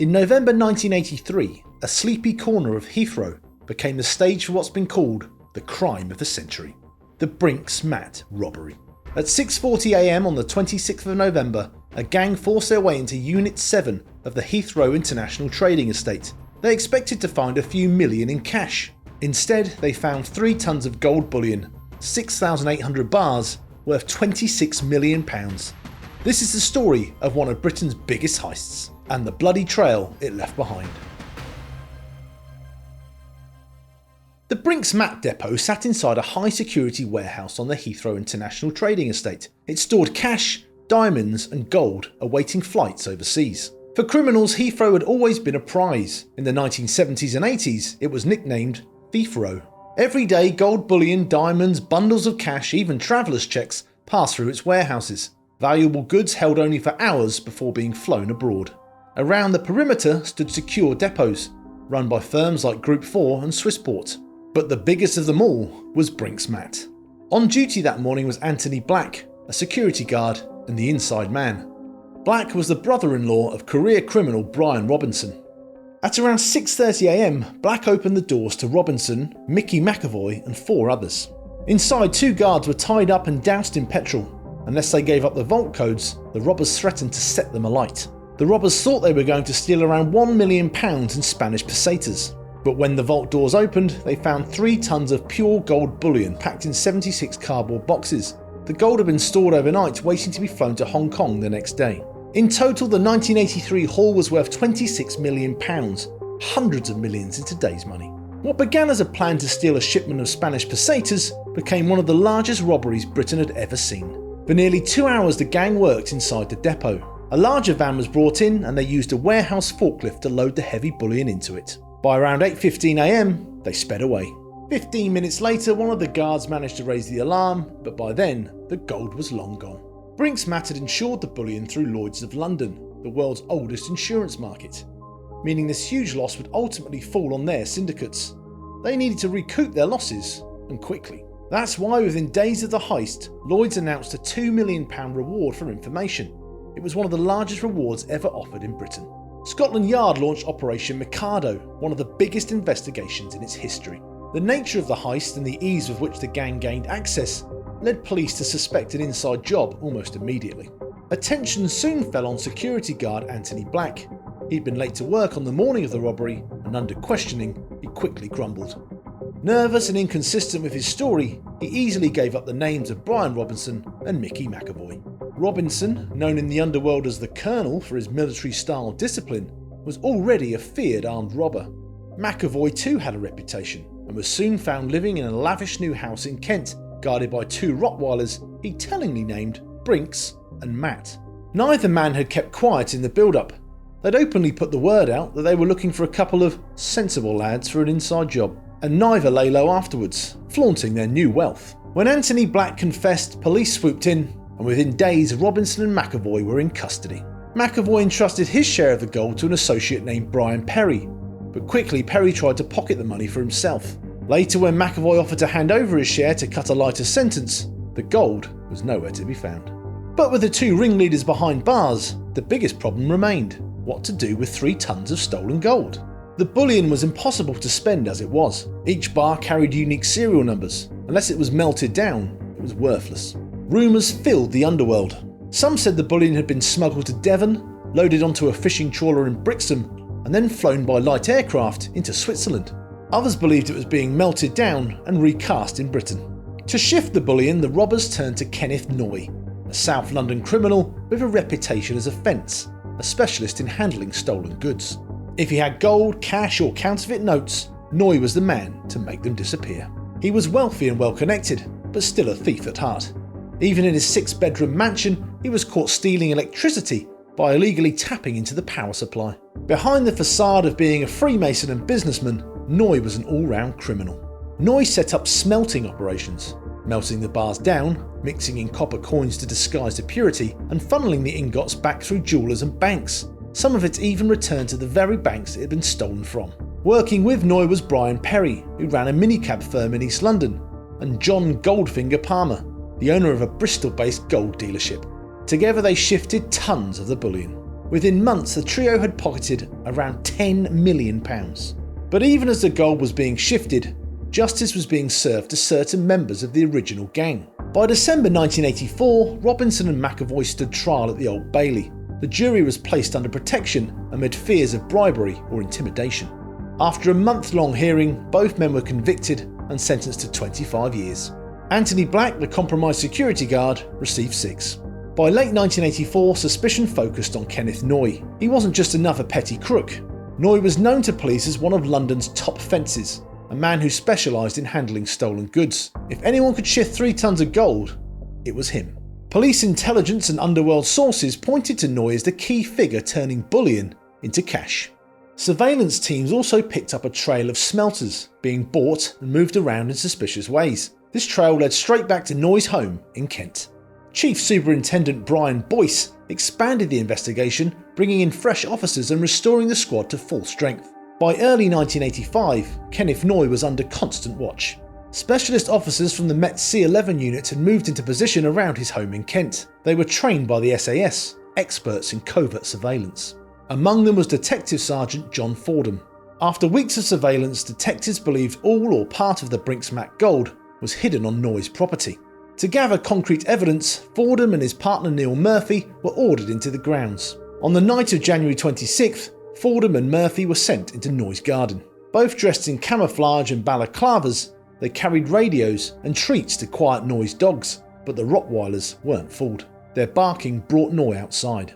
In November 1983, a sleepy corner of Heathrow became the stage for what's been called the crime of the century, the Brinks mat robbery. At 6:40 AM on the 26th of November, a gang forced their way into Unit 7 of the Heathrow International Trading Estate. They expected to find a few million in cash. Instead, they found 3 tons of gold bullion, 6,800 bars, worth £26 million. This is the story of one of Britain's biggest heists, and the bloody trail it left behind. The Brinks mat depot sat inside a high-security warehouse on the Heathrow International Trading Estate. It stored cash, diamonds and gold awaiting flights overseas. For criminals, Heathrow had always been a prize. In the 1970s and 80s, it was nicknamed Heathrow. Every day, gold bullion, diamonds, bundles of cash, even travellers' checks passed through its warehouses. Valuable goods held only for hours before being flown abroad. Around the perimeter stood secure depots, run by firms like Group 4 and Swissport. But the biggest of them all was Brinks Mat. On duty that morning was Anthony Black, a security guard and the inside man. Black was the brother-in-law of career criminal Brian Robinson. At around 6:30 AM, Black opened the doors to Robinson, Mickey McAvoy and 4 others. Inside, 2 guards were tied up and doused in petrol. Unless they gave up the vault codes, the robbers threatened to set them alight. The robbers thought they were going to steal around £1 million in Spanish pesetas. But when the vault doors opened, they found 3 tons of pure gold bullion packed in 76 cardboard boxes. The gold had been stored overnight, waiting to be flown to Hong Kong the next day. In total, the 1983 haul was worth £26 million, hundreds of millions in today's money. What began as a plan to steal a shipment of Spanish pesetas became one of the largest robberies Britain had ever seen. For nearly 2 hours, the gang worked inside the depot. A larger van was brought in and they used a warehouse forklift to load the heavy bullion into it. By around 8:15 AM, they sped away. 15 minutes later, one of the guards managed to raise the alarm, but by then, the gold was long gone. Brinks Mat had insured the bullion through Lloyd's of London, the world's oldest insurance market, meaning this huge loss would ultimately fall on their syndicates. They needed to recoup their losses, and quickly. That's why within days of the heist, Lloyd's announced a £2 million reward for information. It was one of the largest rewards ever offered in Britain. Scotland Yard launched Operation Mikado, one of the biggest investigations in its history. The nature of the heist and the ease with which the gang gained access led police to suspect an inside job almost immediately. Attention soon fell on security guard Anthony Black. He'd been late to work on the morning of the robbery, and under questioning, he quickly grumbled. Nervous and inconsistent with his story, he easily gave up the names of Brian Robinson and Mickey McAvoy. Robinson, known in the Underworld as the Colonel for his military-style discipline, was already a feared armed robber. McAvoy too had a reputation, and was soon found living in a lavish new house in Kent, guarded by 2 Rottweilers he tellingly named Brinks and Matt. Neither man had kept quiet in the build-up. They'd openly put the word out that they were looking for a couple of sensible lads for an inside job, and neither lay low afterwards, flaunting their new wealth. When Anthony Black confessed, police swooped in, and within days Robinson and McAvoy were in custody. McAvoy entrusted his share of the gold to an associate named Brian Perry, but quickly Perry tried to pocket the money for himself. Later, when McAvoy offered to hand over his share to cut a lighter sentence, the gold was nowhere to be found. But with the 2 ringleaders behind bars, the biggest problem remained: what to do with 3 tons of stolen gold. The bullion was impossible to spend as it was. Each bar carried unique serial numbers. Unless it was melted down, it was worthless. Rumours filled the underworld. Some said the bullion had been smuggled to Devon, loaded onto a fishing trawler in Brixham, and then flown by light aircraft into Switzerland. Others believed it was being melted down and recast in Britain. To shift the bullion, the robbers turned to Kenneth Noye, a South London criminal with a reputation as a fence, a specialist in handling stolen goods. If he had gold, cash or counterfeit notes, Noye was the man to make them disappear. He was wealthy and well connected, but still a thief at heart. Even in his 6-bedroom mansion, he was caught stealing electricity by illegally tapping into the power supply. Behind the facade of being a Freemason and businessman, Noye was an all-round criminal. Noye set up smelting operations, melting the bars down, mixing in copper coins to disguise the purity, and funneling the ingots back through jewellers and banks. Some of it even returned to the very banks it had been stolen from. Working with Noye was Brian Perry, who ran a minicab firm in East London, and John Goldfinger Palmer, the owner of a Bristol-based gold dealership. Together they shifted tons of the bullion. Within months, the trio had pocketed around £10 million. But even as the gold was being shifted, justice was being served to certain members of the original gang. By December 1984, Robinson and McAvoy stood trial at the Old Bailey. The jury was placed under protection amid fears of bribery or intimidation. After a month-long hearing, both men were convicted and sentenced to 25 years. Anthony Black, the compromised security guard, received 6. By late 1984, suspicion focused on Kenneth Noye. He wasn't just another petty crook. Noye was known to police as one of London's top fences, a man who specialised in handling stolen goods. If anyone could shift 3 tons of gold, it was him. Police intelligence and underworld sources pointed to Noye as the key figure turning bullion into cash. Surveillance teams also picked up a trail of smelters being bought and moved around in suspicious ways. This trail led straight back to Noye's home in Kent. Chief Superintendent Brian Boyce expanded the investigation, bringing in fresh officers and restoring the squad to full strength. By early 1985, Kenneth Noye was under constant watch. Specialist officers from the Met C11 unit had moved into position around his home in Kent. They were trained by the SAS, experts in covert surveillance. Among them was Detective Sergeant John Fordham. After weeks of surveillance, detectives believed all or part of the Brinks Mac gold was hidden on Noye's property. To gather concrete evidence, Fordham and his partner Neil Murphy were ordered into the grounds. On the night of January 26th, Fordham and Murphy were sent into Noye's garden. Both dressed in camouflage and balaclavas, they carried radios and treats to quiet Noye's dogs, but the Rottweilers weren't fooled. Their barking brought Noye outside.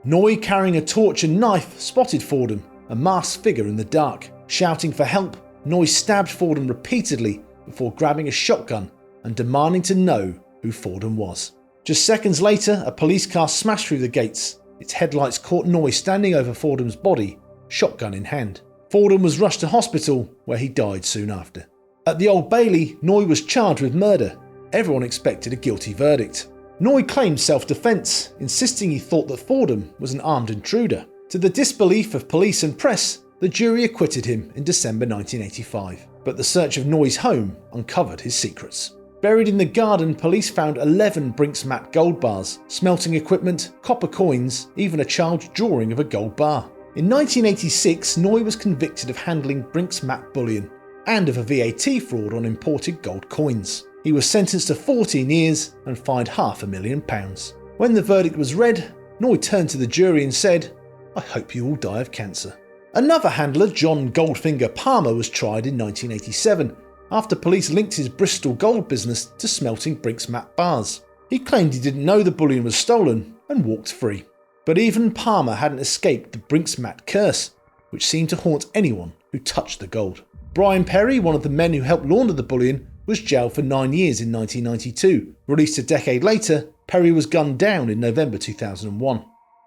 Noye, carrying a torch and knife, spotted Fordham, a masked figure in the dark. Shouting for help, Noye stabbed Fordham repeatedly before grabbing a shotgun and demanding to know who Fordham was. Just seconds later, a police car smashed through the gates. Its headlights caught Noye standing over Fordham's body, shotgun in hand. Fordham was rushed to hospital, where he died soon after. At the Old Bailey, Noye was charged with murder. Everyone expected a guilty verdict. Noye claimed self-defence, insisting he thought that Fordham was an armed intruder. To the disbelief of police and press, the jury acquitted him in December 1985. But the search of Noye's home uncovered his secrets. Buried in the garden, police found 11 Brinks Mac gold bars, smelting equipment, copper coins, even a child's drawing of a gold bar. In 1986, Noye was convicted of handling Brinks Mac bullion and of a VAT fraud on imported gold coins. He was sentenced to 14 years and fined £500,000. When the verdict was read, Noye turned to the jury and said, "I hope you all die of cancer." Another handler, John Goldfinger Palmer, was tried in 1987 after police linked his Bristol gold business to smelting Brinks Mac bars. He claimed he didn't know the bullion was stolen and walked free. But even Palmer hadn't escaped the Brinks Mac curse, which seemed to haunt anyone who touched the gold. Brian Perry, one of the men who helped launder the bullion, was jailed for 9 years in 1992. Released a decade later, Perry was gunned down in November 2001.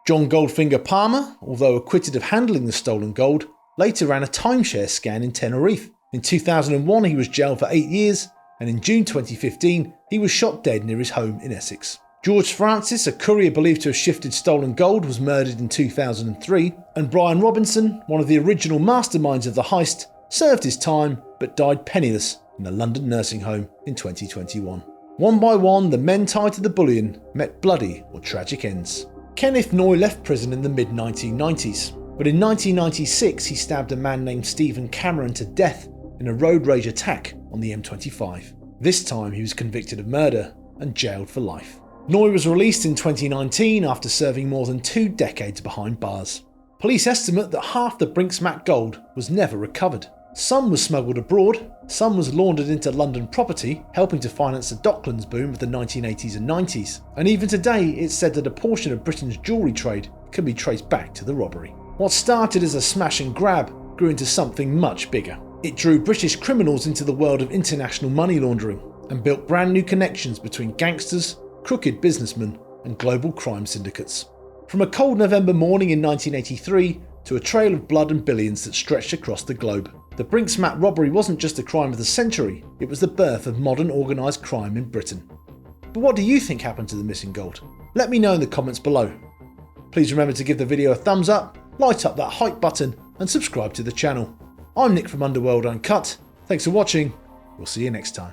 John Goldfinger Palmer, although acquitted of handling the stolen gold, later ran a timeshare scan in Tenerife. In 2001 he was jailed for 8 years, and in June 2015 he was shot dead near his home in Essex. George Francis, a courier believed to have shifted stolen gold, was murdered in 2003, and Brian Robinson, one of the original masterminds of the heist, served his time but died penniless in a London nursing home in 2021. One by one, the men tied to the bullion met bloody or tragic ends. Kenneth Noye left prison in the mid-1990s, but in 1996 he stabbed a man named Stephen Cameron to death in a road rage attack on the M25. This time he was convicted of murder and jailed for life. Noye was released in 2019 after serving more than 2 decades behind bars. Police estimate that half the Brinks Mac gold was never recovered. Some was smuggled abroad, some was laundered into London property, helping to finance the Docklands boom of the 1980s and 90s. And even today, it's said that a portion of Britain's jewellery trade can be traced back to the robbery. What started as a smash and grab grew into something much bigger. It drew British criminals into the world of international money laundering and built brand new connections between gangsters, crooked businessmen, and global crime syndicates. From a cold November morning in 1983 to a trail of blood and billions that stretched across the globe. The Brinks Mac robbery wasn't just a crime of the century, it was the birth of modern organised crime in Britain. But what do you think happened to the missing gold? Let me know in the comments below. Please remember to give the video a thumbs up, light up that hype button and subscribe to the channel. I'm Nick from Underworld Uncut. Thanks for watching, we'll see you next time.